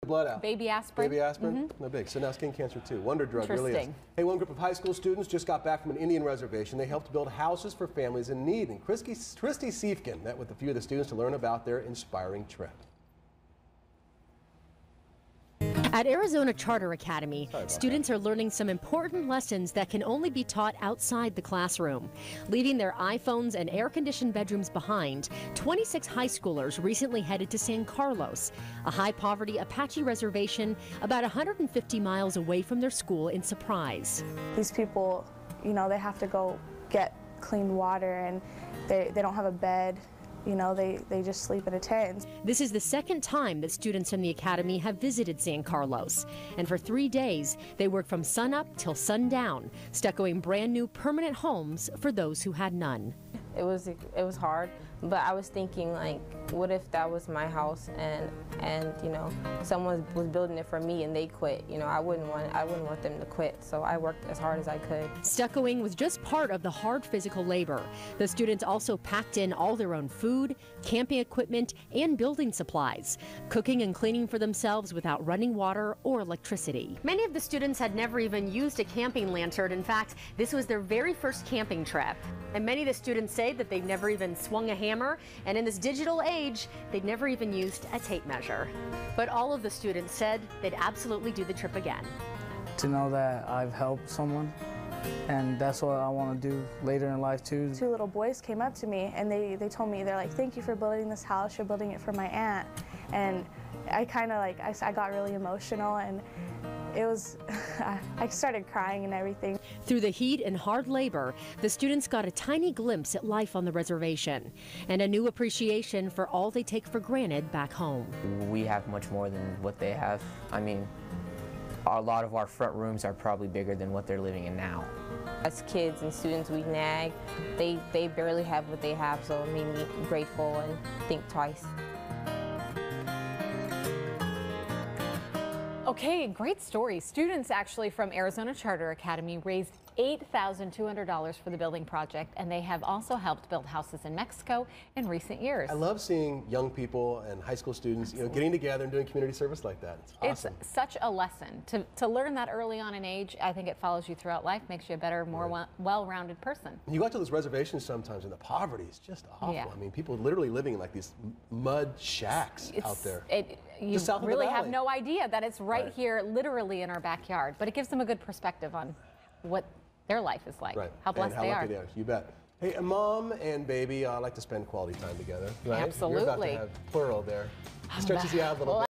blood out. Baby aspirin. Baby aspirin? No big. So now skin cancer too. Wonder drug really is. Interesting. Hey, one group of high school students just got back from an Indian reservation. They helped build houses for families in need. And Christy Siefkin met with a few of the students to learn about their inspiring trip. At Arizona Charter Academy, students are learning some important lessons that can only be taught outside the classroom. Leaving their iPhones and air-conditioned bedrooms behind, 26 high schoolers recently headed to San Carlos, a high-poverty Apache reservation about 150 miles away from their school in Surprise. These people, you know, they have to go get clean water, and they don't have a bed. You know, they just sleep in a tent. This is the second time that students from the academy have visited San Carlos. And for 3 days, they worked from sunup till sundown, stuccoing brand new permanent homes for those who had none. It was hard, but I was thinking, like, what if that was my house and you know, someone was building it for me and they quit? You know, I wouldn't want them to quit, so I worked as hard as I could. Stuccoing was just part of the hard physical labor. The students also packed in all their own food, camping equipment, and building supplies, cooking and cleaning for themselves without running water or electricity. Many of the students had never even used a camping lantern. In fact, this was their very first camping trip. And many of the students say that they've never even swung a hammer, and in this digital age, they'd never even used a tape measure. But all of the students said they'd absolutely do the trip again. To know that I've helped someone, and that's what I want to do later in life too. 2 little boys came up to me and they told me, they're like, thank you for building this house, you're building it for my aunt. And I kind of like, I got really emotional, and it was, I started crying and everything. Through the heat and hard labor, the students got a tiny glimpse at life on the reservation and a new appreciation for all they take for granted back home. We have much more than what they have. I mean, a lot of our front rooms are probably bigger than what they're living in now. As kids and students, we nag. They barely have what they have, so it made me grateful and think twice. Okay, great story. Students actually from Arizona Charter Academy raised $8,200 for the building project, and they have also helped build houses in Mexico in recent years. I love seeing young people and high school students, you know, getting together and doing community service like that. It's awesome. It's such a lesson. To learn that early on in age, I think it follows you throughout life, makes you a better, more well-rounded person. You go out to those reservations sometimes, and the poverty is just awful. Yeah. I mean, people literally living in like these mud shacks out there. You really have no idea that it's right here, literally in our backyard. But it gives them a good perspective on what their life is like, how blessed and they how are. lucky they are. You bet. Hey, a mom and baby like to spend quality time together, right? Absolutely. You're about to have plural there. Stretches you out a little bit.